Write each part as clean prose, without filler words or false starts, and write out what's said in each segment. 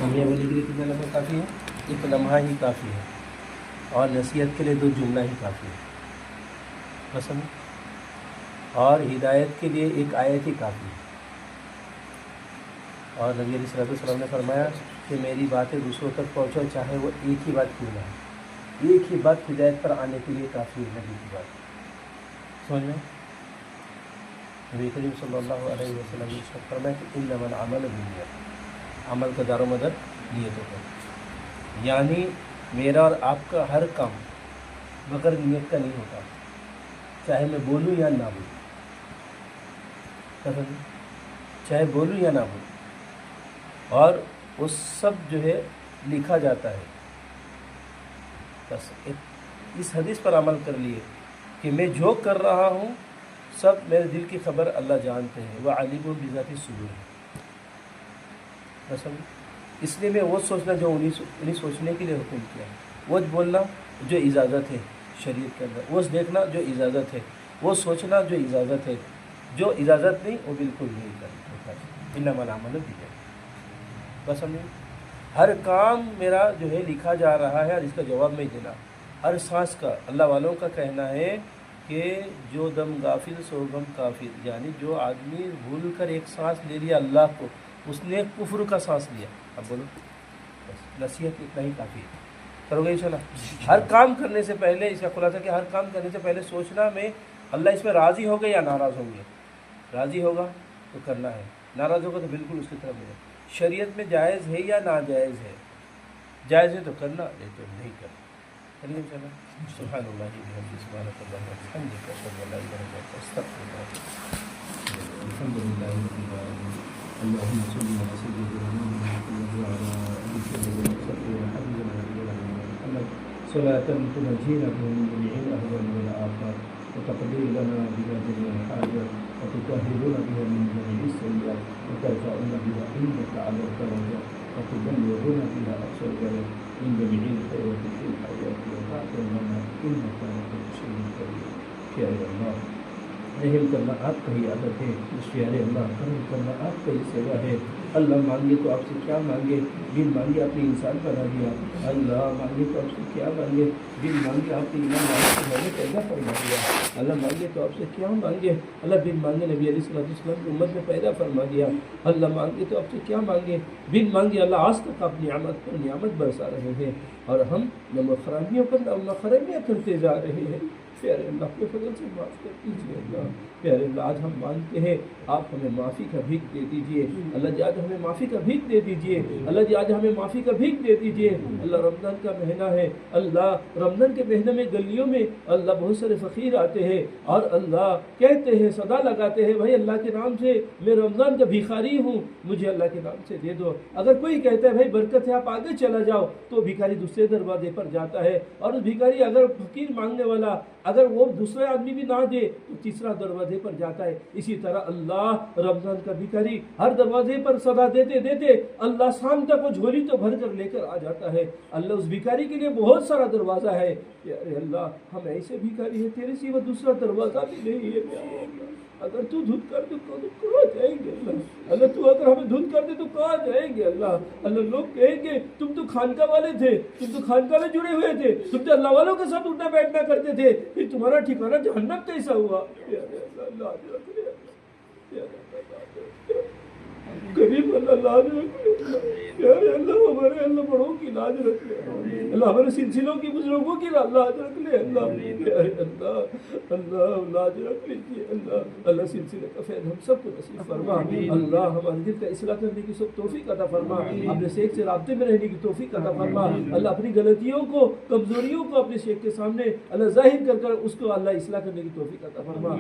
میاں ولی کے لیے کتنا لمحہ کافی ہے؟ ایک لمحہ ہی کافی ہے، اور نصیحت کے لیے 2 جملہ ہی کافی ہے پسند، اور ہدایت کے لیے 1 آیت ہی کافی ہے۔ اور نبی علیہ الصلوۃ والسلام نے فرمایا کہ میری باتیں دوسروں تک پہنچو، چاہے وہ ایک ہی بات کیوں نہ ہو، ایک ہی بات ہدایت پر آنے کے لیے کافی ہے نبی کی بات، سمجھ میں؟ نبی کریم صلی اللہ علیہ وسلم نے فرمایا کہ انما العمل بالنیات، عمل کا دار و مدار نیتوں پر، یعنی میرا اور آپ کا ہر کام بغیر نیت کا نہیں ہوتا، چاہے میں بولوں یا نہ بولوں، چاہے بولوں یا نہ بولوں، اور وہ سب جو ہے لکھا جاتا ہے۔ بس اس حدیث پر عمل کر لیے کہ میں جو کر رہا ہوں سب میرے دل کی خبر اللہ جانتے ہیں، وہ علیم بذات الصدور ہے۔ بس اس لیے میں وہ سوچنا جو انہیں سوچنے کے لیے حکم کیا ہے، وہ بولنا جو اجازت ہے شریعت کے اندر، وہ دیکھنا جو اجازت ہے، وہ سوچنا جو اجازت ہے، جو اجازت نہیں وہ بالکل نہیں کرنا، انما العمل بالنیات۔ بس ہر کام میرا جو ہے لکھا جا رہا ہے، اور اس کا جواب میں دینا، ہر سانس کا۔ اللہ والوں کا کہنا ہے کہ جو دم غافل سو غم کافر، یعنی جو آدمی بھول کر ایک سانس لے لیا اللہ کو، اس نے کفر کا سانس لیا۔ اب بولو، بس نصیحت اتنا ہی کافی ہے، کرو گے انشاءاللہ؟ ہر کام کرنے سے پہلے، اس کا خلاصہ کہ ہر کام کرنے سے پہلے سوچنا میں اللہ اس میں راضی ہوگا یا ناراض ہوں گے۔ راضی ہوگا تو کرنا ہے، ناراض ہوگا تو بالکل اس کی طرف نہیں۔ شریعت میں جائز ہے یا ناجائز ہے؟ جائز ہے تو کرنا، نہیں تو نہیں کرنا۔ چلیے انشاءاللہ، سبحان اللہ بحمدہ، سبحانک اللہم وبحمدک، اشہد ان لا الہ الا انت، استغفرک واتوب الیک۔ الحمد للہ رب العالمین، اللہم صل علی سیدنا محمد وعلی آلہ سیدنا محمد صلاة تنجینا بها من جميع الأهوال والآفات، وتقضي لنا بها جميع الحاجات، وتطهرنا بها من جميع السيئات، وترفعنا بها عندك على الدرجات، وتبلغنا بها أقصى الغايات من جميع الخيرات في الحياة والبعث والممات، إنك على كل شيء قدير۔ يا اللہ، رحم کرنا آپ کا ہی عادت ہے، پیارے اللہ کرم کرنا آپ کا ہی سوا ہے۔ اللہ مانگے تو آپ سے کیا مانگے، بن مانگے آپ نے انسان بنا دیا۔ اللہ مانگے تو آپ سے کیا مانگے، بن مانگے آپ نے ایمان والوں کو ہمیں پیدا فرما دیا۔ اللہ مانگے تو آپ سے کیا مانگے، اللہ بن مانگے نبی علیہ السلام کی امت میں پیدا فرما دیا۔ اللہ مانگے تو آپ سے کیا مانگے، بن مانگے اللہ آج تک آپ نعمت پر نعمت برسا رہے ہیں، اور ہم نمخرانیوں پر نمخرانیاں کرتے جا رہے ہیں۔ پیارے اللہ کے فضل سے معاف کر دیجیے اللہ۔ پیارے اللہ آج ہم مانگتے ہیں آپ ہمیں معافی کا بھیک دے دیجیے اللہ جی، آج ہمیں معافی کا بھیک دے دیجیے اللہ جی، آج ہمیں معافی کا بھیک دے دیجیے اللہ۔ رمضان کا مہینہ ہے اللہ، رمضان کے مہینے میں گلیوں میں اللہ بہت سارے فقیر آتے ہیں، اور اللہ کہتے ہیں، صدا لگاتے ہیں، بھائی اللہ کے نام سے میں رمضان کا بھیخاری ہوں، مجھے اللہ کے نام سے دے دو۔ اگر کوئی کہتا ہے بھائی برکت ہے آپ آگے چلا جاؤ، تو بھیخاری دوسرے دروازے پر جاتا ہے، اور اس بھیخاری اگر فقیر مانگنے والا اگر وہ دوسرے آدمی بھی نہ دے تو تیسرا دروازے پر جاتا ہے۔ اسی طرح اللہ رمضان کا بھیخاری ہر دروازے پر صدا دیتے دیتے اللہ شام تک وہ جھولی تو بھر کر لے کر آ جاتا ہے۔ اللہ اس بھیخاری کے لیے بہت سارا دروازہ ہے۔ اے اللہ ہم ایسے بھیخاری ہیں، تیرے سوا دوسرا دروازہ بھی نہیں ہے میرے اللہ۔ اگر تو دھند کر دے تو کہاں جائیں گے اللہ؟ اللہ تو اگر ہمیں دھند کر دے تو کہاں جائیں گے اللہ؟ اللہ لوگ کہیں گے تم تو خانقاہ والے تھے، تم تو خانقاہ میں جڑے ہوئے تھے، تم تو اللہ والوں کے ساتھ اٹھنا بیٹھنا کرتے تھے، پھر تمہارا ٹھکانہ جہنم کیسا ہوا؟ غریب اللہ لاج رکھ لے پیارے اللہ، ہمارے اللہ بڑوں کی لاج رکھ لے اللہ، ہمارے سلسلوں کی بزرگوں کی لاج رکھ لے اللہ، پیارے اللہ اللہ لاج رکھ لیجیے اللہ۔ اللہ سلسلے کا فیض ہم سب کو نصیب فرما اللہ، ہمارے دل کا اصلاح کرنے کی سب توفیق عطا فرما، اپنے شیخ سے رابطے میں رہنے کی توفیق عطا فرما اللہ، اپنی غلطیوں کو کمزوریوں کو اپنے شیخ کے سامنے اللہ ظاہر کر کر اس کو اللہ اصلاح کرنے کی توفیق عطا فرما،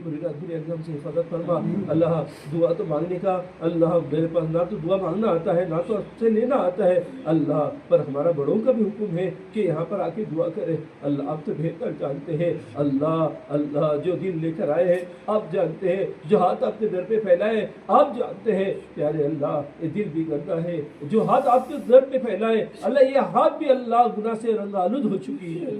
پوری انجام سے حفاظت فرما اللہ۔ دعا تو مانگنے کا اللہ میرے پاس نہ تو دعا مانگنا آتا ہے، نہ تو سے لینا آتا ہے اللہ، اللہ پر ہمارا بڑوں کا بھی حکم ہے کہ یہاں پر آ کے دعا کرے. اللہ آپ تو بہتر جانتے ہیں. اللہ اللہ جو دین لے کر آئے ہیں آپ جانتے ہیں, جو ہاتھ آپ کے در پہ پھیلائے آپ جانتے ہیں. پیارے اللہ یہ دل بھی گندا ہے, جو ہاتھ آپ کے در پہ پھیلائے اللہ یہ ہاتھ بھی اللہ گناہ سے رنگ آلود ہو چکی ہے.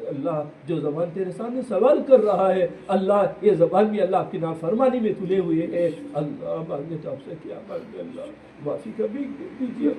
اللہ جو زبان تیرے سامنے سوال کر رہا ہے اللہ یہ زبان بھی اللہ آپ کی نافرمانی میں تلے ہوئے ہے. اللہ مانگے تو آپ سے کیا مانگے, اللہ معافی کا بھیک دے دیجیے,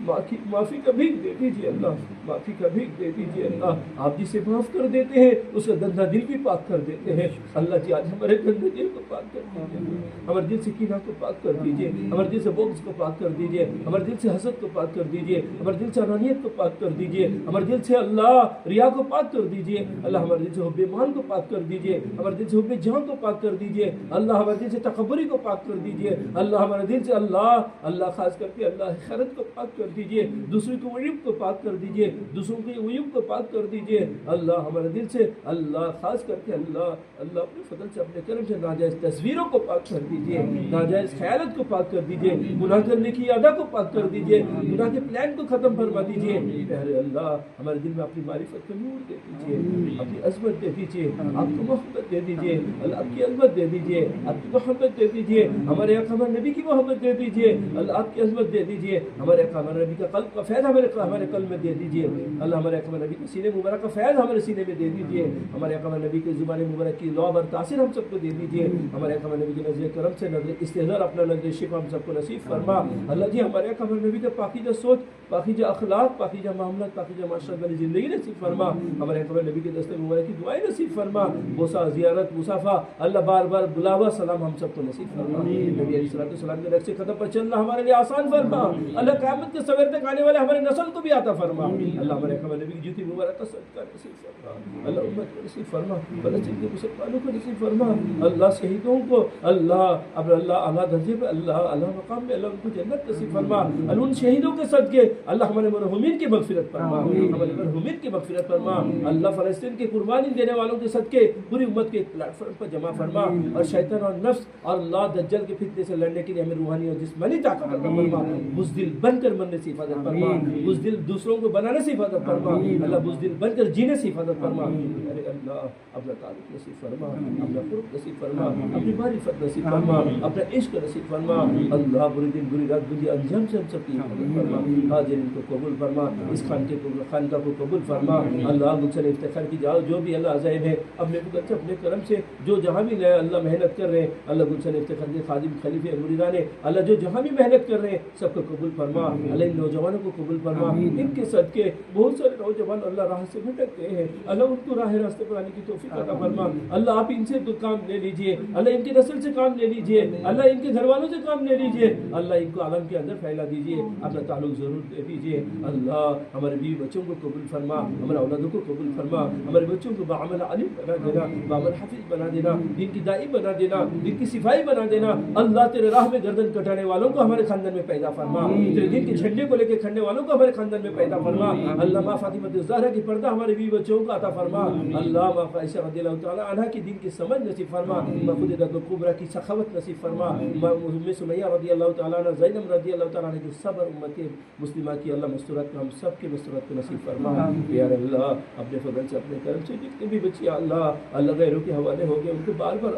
معافی کا بھیک دے دیجیے اللہ, معافی کا بھیک دے دیجیے اللہ. آپ جسے معاف کر دیتے ہیں اس کا گندا دل بھی پاک کر دیتے ہیں. اللہ جی آج ہمارے گندے دل کو پاک کر دیجیے, ہمارے دل سے کینہ کو پاک کر دیجیے, ہمارے دل سے بغض کو پاک کر دیجیے, ہمارے دل سے حسد کو پاک کر دیجیے, ہمارے دل سے انانیت کو پاک کر دیجیے, ہمارے دل سے اللہ ریا کو پاک کر دیجیے. اللہ ہمارے دل سے حب مال کو پاک کر دیجیے, ہمارے دل سے حب جان کو پاک کر دیجیے. اللہ ہمارے دل سے تکبری کو پاک کر دیجیے. اللہ ہمارے دل سے اللہ خاص کر کے اللہ خیرت کو پاک کر دیجیے, دوسروں کے عیوب کو پاک کر دیجیے, دوسروں کے عیوب کو پاک کر دیجیے. اللہ ہمارے دل سے اللہ خاص کر کے اللہ اپنے فضل سے اپنے کرم سے ناجائز تصویروں کو پاک کر دیجیے, ناجائز خیالت کو پاک کر دیجیے, گناہ کرنے کی ادا کو پاک کر دیجیے, گناہ کے پلان کو ختم فرما دیجیے. پیارے اللہ ہمارے دل میں اپنی معرفت کا نور دے دیجیے, اپنی عظمت دے دیجیے, آپ کو محبت دے دیجیے, اللہ آپ کی عظمت دے دیجیے, آپ کی محبت دے دیجیے, ہمارے آقا ہمارے نبی کی محبت دے دیجیے, اللہ آپ کی عظمت دے دیجیے, ہمارے آقا ہمارے نبی کا قلب کا فیض ہمارے قلب میں دے دیجیے. اللہ ہمارے آقا ہمارے نبی کے سینے مبارک کا فیض ہمارے سینے میں دے دیجیے, ہمارے آقا ہمارے نبی کے زبان مبارک کی لعب اور تاثیر ہم سب کو دے دیجیے. ہمارے آقا ہمارے نبی کے نظر کرم سے نظر استحضار اپنا نظر شفا ہم سب کو نصیب فرما. اللہ جی ہمارے آقا ہمارے نبی کا پاکیزہ سوچ, پاکیزہ اخلاق, پاکیزہ معاملات, پاکیزہ معاشرت والی زندگی نصیب فرما. ہمارے آقا ہمارے نبی کے دست مبارک کی دعائیں نصیب فرما. بوسہ زیارت مصافہ اللہ بار بار بلاوا سلام ہم سب کو نصیب فرما. نبی علیہ السلام کے رقص قدم پر چلنا ہمارے لیے آسان فرما. اللہ قیامت کے سویر تک آنے والے ہمارے نسل کو بھی عطا فرما. اللہ ہمارے آقا ہمارے نبی کی جوتی مبارک کا صدقہ نصیب فرما. اللہ امت کو نصیب فرما, فلسطین کے مسلمانوں کو نصیب فرما. اللہ شہیدوں کو اللہ اعلیٰ درجے پہ اللہ مقام میں اللہ ان کو جنت نصیب فرما. اللہ ان شہیدوں کے صدقے اللہ ہمارے مرحومین کی مغفرت فرما, ہمارے مرحومین کی مغفرت فرما. اللہ فلسطین کے قربانی دینے والوں کے صدقے پوری امت کے ایک پلیٹ فارم پر جمع فرما. اور شیطان اور نفس اور اللہ دجال کے فتنے سے لڑنے کے لیے ہمیں روحانی اور جسمانی طاقت عطا فرما. بزدل بن کر مرنے سے حفاظت فرما, بزدل دوسروں کو بنانے سے حفاظت فرما. اللہ بزدل بن کر جینے سے حفاظت فرما. ارے اللہ اپنا تعلق نصیب فرما, اپنا قرب نصیب فرما, اپنی معرفت نصیب فرما, اپنا عشق نصیب فرما. اللہ بری دن بری رات بری انجام سے ہم سب کی حفاظت فرما. حاضرین کو قبول فرما, اس خانقاہ کو قبول فرما. اللہ گلشن افتخار کی جو بھی اللہ عزائم ہے اپنے قدرت سے اپنے کرم سے جو جہاں بھی نئے اللہ محنت کر رہے ہیں, اللہ گلشن افتخار کے خادم خلیفے مریدان اللہ جو جہاں بھی محنت کر رہے ہیں سب کو قبول فرما. اللہ ان نوجوانوں کو قبول فرما. ان کے صدقے بہت سارے نوجوان اللہ راہ سے بھٹکتے ہیں, اللہ ان کو راہ راستے پر آنے کی توفیق عطا فرما. اللہ آپ ان سے کام لے لیجئے, اللہ ان کے نسل سے کام لے لیجئے, اللہ ان کے گھر والوں سے کام لے لیجئے. اللہ ان کو عالم کے اندر پھیلا دیجئے, اپنا تعلق ضرور دے دیجئے. اللہ ہمارے بیوی بچوں کو قبول فرما, ہمارے اولادوں کو قبول فرما. ہمارے بچوں کو بعمل عالم بنا دینا, بعمل حافظ بنا دینا, دین کی داعی بنا دینا, دین کی صفائی بنا دینا. اللہ تیرے راہ میں گردن کٹانے والوں کو ہمارے خاندان میں پیدا فرما, تیرے دین کے جھنڈے کو لے کے کھڑنے والوں کو ہمارے خاندان میں پیدا فرما. اللہ ماں فاطمہ الزہرا کی پردہ ہمارے بیوی بچوں کو عطا فرما. اللہ ماں عائشہ رضی اللہ تعالیٰ عنہ کی دین کی سمجھ نصیب فرما. ماں خدیجہ کبریٰ کی سخاوت نصیب فرما. ماں ام سمیہ رضی اللہ تعالیٰ عنہ, زینب رضی اللہ تعالیٰ عنہ کی صبر امت مسلمہ کی اللہ مستورات کو ہم سب کے مستورات کو نصیب فرما. یا اللہ اپنے فضل سے اپنے کرم سے جتنے بھی بچے اللہ غیروں کے حوالے ہو گئے ان کو بار بار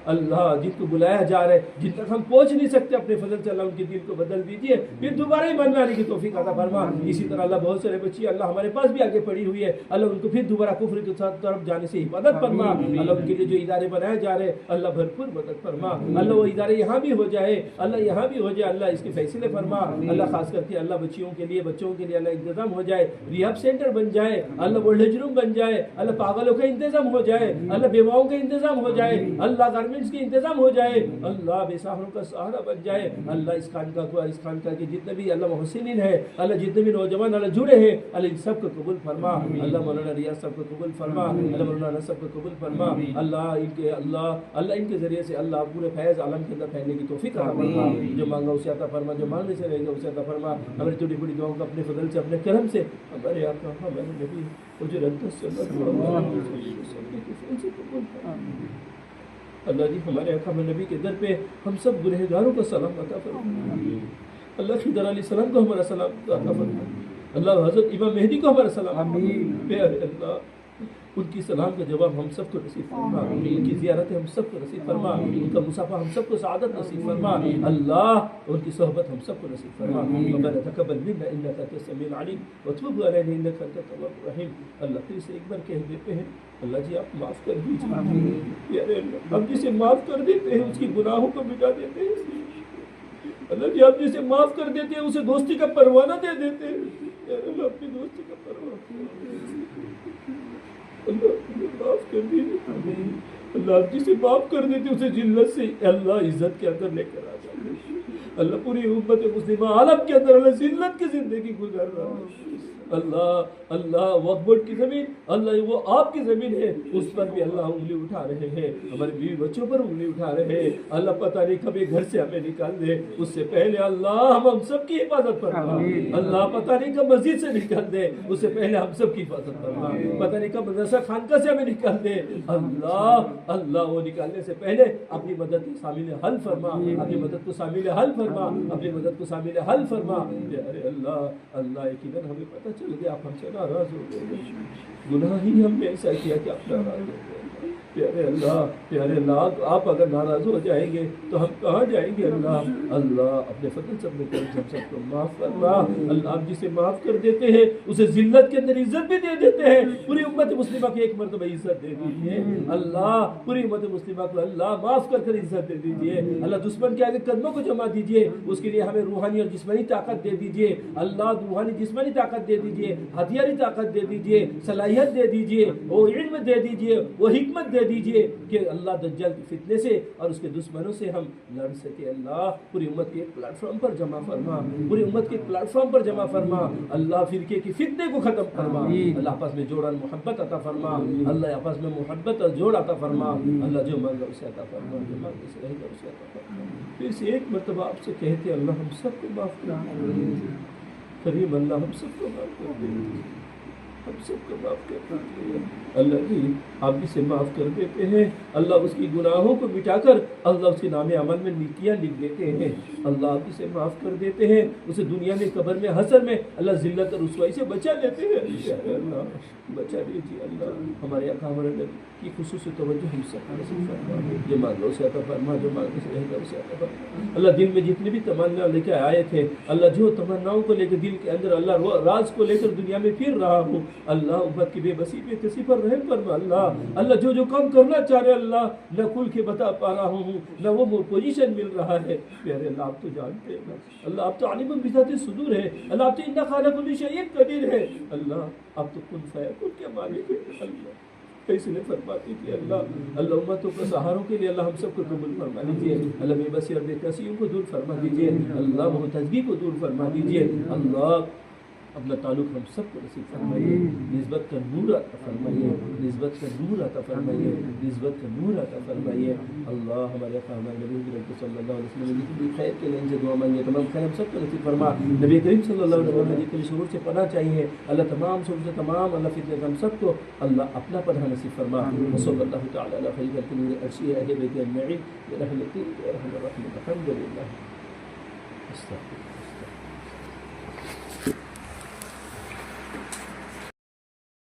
اللہ جن کو بلایا جا رہا ہے جن تک ہم پہنچ نہیں سکتے اپنے فضل سے اللہ ان کے دل کو بدل دیجیے, پھر دوبارہ ایمان میں آنے کی توفیق عطا فرما. اسی طرح اللہ بہت سارے بچے اللہ ہمارے پاس بھی آگے پڑی ہوئی ہے, اللہ ان کو پھر دوبارہ کفر کے ساتھ طرف جانے سے حفاظت فرما. اللہ ان کے لیے جو ادارے بنائے جا رہے اللہ بھرپور مدد فرما. اللہ وہ ادارے یہاں بھی ہو جائے, اللہ یہاں بھی ہو جائے, اللہ اس کے فیصلے فرما. اللہ خاص کر کے اللہ بچوں کے لیے اللہ انتظام ہو جائے, ریہاب سینٹر بن جائے, اللہ اولڈ ایج روم بن جائے, اللہ پاگلوں کا انتظام ہو جائے, اللہ بیواؤں کا انتظام ہو جائے, اللہ گارمنٹس کے انتظام ہو جائے, اللہ بے سہاروں کا سہارا بن جائے. اللہ اس خانقاہ کو, اس خانقاہ کے جتنے بھی اللہ محسنین ہیں, اللہ جتنے بھی نوجوان اللہ جڑے ہیں, اللہ ان سب کو قبول فرما. اللہ مولانا ریاض سب کو قبول فرما, اللہ مولانا سب کو قبول فرما. اللہ ان کے ذریعے سے اللہ پورے فیض عالم کے اندر پھیلنے کی توفیق عطا فرما. جو مانگا اسے عطا فرما, جو مانگنے سے رہے گا اسے عطا فرما. ہماری چھوٹی بڑی دعاؤں کو اپنے فضل سے اپنے کرم سے ہمارے آقا ہمارے نبی اللہ جی ہمارے آقا ہمارے نبی کے در پہ ہم سب گنہگاروں کو سلام عطا فرما. اللہ خضر علیہ السلام کو ہمارا سلام عطا فرما. اللہ حضرت امام مہدی کو ہمارا سلام، پیارے اللہ ان کی سلام کا جواب ہم سب کو نصیب فرما، ان کی زیارت ہم سب کو نصیب فرما، ان کا مصافحہ ہم سب کو سعادت نصیب فرما، اللہ ان کی صحبت ہم سب کو نصیب فرما۔ ربنا تقبل منا انك انت السميع العليم وتب علينا انك انت التواب الرحيم۔ اللہ پھر سے ایک بار کہہ دیتے ہیں اللہ جی آپ معاف کر دیجیے، پیارے اللہ ہم جسے معاف کر دیتے ہیں اس کی گناہوں کو مٹا دیتے ہیں، اللہ جی آپ جسے معاف کر دیتے ہیں اسے دوستی کا پروانہ دے دیتے ہیں، پیارے اللہ اپنی دوستی کا پروانہ اللہ معاف کر دیجیے، اللہ آپ جسے معاف کر دیتے اسے ذلت سے اللہ عزت کے اندر لے کر آ جاتے، اللہ پوری امت مسلمہ عالم کے اندر اللہ ذلت کی زندگی گزار رہا ہے، اللہ اللہ وقبٹ کی زمین اللہ وہ آپ کی زمین ہے، اس پر بھی اللہ انگلی اٹھا رہے ہیں، ہمارے بیوی بچوں پر انگلی اٹھا رہے ہیں، اللہ پتہ نہیں کب یہ گھر سے ہمیں نکال دے، اس سے پہلے اللہ ہم سب کی حفاظت فرما، اللہ پتہ نہیں کب مسجد سے نکال دے، اس سے پہلے ہم سب کی حفاظت فرما، پتہ نہیں کب مدرسہ خانقاہ سے ہمیں نکال دے، اللہ اللہ وہ نکالنے سے پہلے اپنی مدد کو شامل حل فرما، اپنی مدد کو شامل حل فرما، اپنی مدد کو شامل حل فرما، ارے اللہ اللہ یقیناً ہمیں پتہ چل گیا آپ ہم سے ناراض ہو گئے، گناہ ہی ہم نے ایسا کیا کہ آپ ناراض ہو گئے، پیارے اللہ آپ اگر ناراض ہو جائیں گے تو ہم کہاں جائیں گے، اللہ اللہ اپنے فضل سے اپنے کرم سے ہم سب کو معاف فرما، اللہ آپ جسے معاف کر دیتے ہیں اسے ذلت کے اندر عزت بھی دے دیتے ہیں، پوری امت مسلمہ کی ایک مرتبہ عزت دے دیجیے، اللہ پوری امت مسلمہ کو اللہ معاف کر کر عزت دے دیجیے، اللہ دشمن کے آگے قدموں کو جما دیجیے، اس کے لیے ہمیں روحانی اور جسمانی طاقت دے دیجیے، اللہ روحانی جسمانی طاقت دے دیجیے، ہتھیاری طاقت دے دیجیے، صلاحیت دے دیجیے، وہ علم دے دیجیے، وہ حکمت دے دیجیے کہ اللہ دجال کی فتنے سے اور اس کے دشمنوں سے ہم لڑ سکے، اللہ پوری امت کے ایک پلیٹ فارم پر جمع فرما، پوری امت کے پلیٹ فارم پر جمع فرما، اللہ فرقے کی فتنے کو ختم فرما، اللہ آپس میں جوڑ اور محبت عطا فرما، اللہ آپس میں محبت اور جوڑ عطا فرما، اللہ جو مانگا اسے عطا فرما، جو مانگا اسے رہے گا اسے عطا فرما، پھر سے ایک مرتبہ آپ سے کہتے اللہ ہم سب کو معاف کر دے، کریم اللہ ہم سب کو معاف کر دے، ہم سب کو معاف کر دے، اللہ جی آپ جسے معاف کر دیتے ہیں اللہ اس کی گناہوں کو مٹا کر اللہ اس کے نام عمل میں نیکیاں لکھ دیتے ہیں، اللہ آپ جسے معاف کر دیتے ہیں اسے دنیا میں قبر میں حشر میں اللہ ذلت اور رسوائی سے بچا لیتے ہیں، اللہ بچا لیجیے، اللہ ہمارے آقا ہمارے نبی کی خصوصی توجہ ہم سب کو نصیب فرما، جو مانگا اسے عطا فرما، جو مانگا سے رہے گا اسے عطا فرما، اللہ دل میں جتنے بھی تمنا لے کے آئے تھے اللہ جو تمناؤں کو لے کے دل کے اندر اللہ راز کو لے کر دنیا میں پھر رہا ہوں، اللہ امت کی بے بسی پہ کسی پر رحم فرما، اللہ جو جو کام کرنا چاہ رہے اللہ نہ کھل کے بتا پا رہا ہوں نہ وہ پوزیشن مل رہا ہے، پیارے اللہ آپ تو جانتے ہیں اللہ آپ تو عالم بذات صدور ہے، اللہ آپ تو انک علی کل شیء قدیر ہے، اللہ آپ تو کن فیکون کے مالک ہیں، اللہ فیصلے فرما دیجیے، اللہ اللہ امتوں کے سہاروں کے لیے اللہ ہم سب کو قبول فرما دیجیے، اللہ بے بسی اور بے کسیوں کو دور فرما دیجیے، اللہ محتجبی کو دور فرما دیجیے، اللہ اپنا تعلق ہم سب کو نصیب فرمائیے، نسبت کا نور عطا فرمائیے، نسبت کا نور عطا فرمائیے، نسبت کا نور عطا فرمائیے، اللہ ہمارے ہمارے نبی کریم صلی اللہ علیہ وسلم کی خیر کے لیے ان سے دعا مانگیے، تمام خیر ہم سب کو نصیب فرما، نبی کریم صلی اللہ علیہ وسلم کے شرور سے پناہ چاہیے، اللہ تمام شرور سے تمام اللہ فتنے سے ہم سب کو اللہ اپنا پناہ نصیب فرما، وصلی اللہ تعالی علی خیر خلق العرشی اہل بیت اجمعین برحمتہ یا ارحم الراحمین، الحمد للہ، استغفر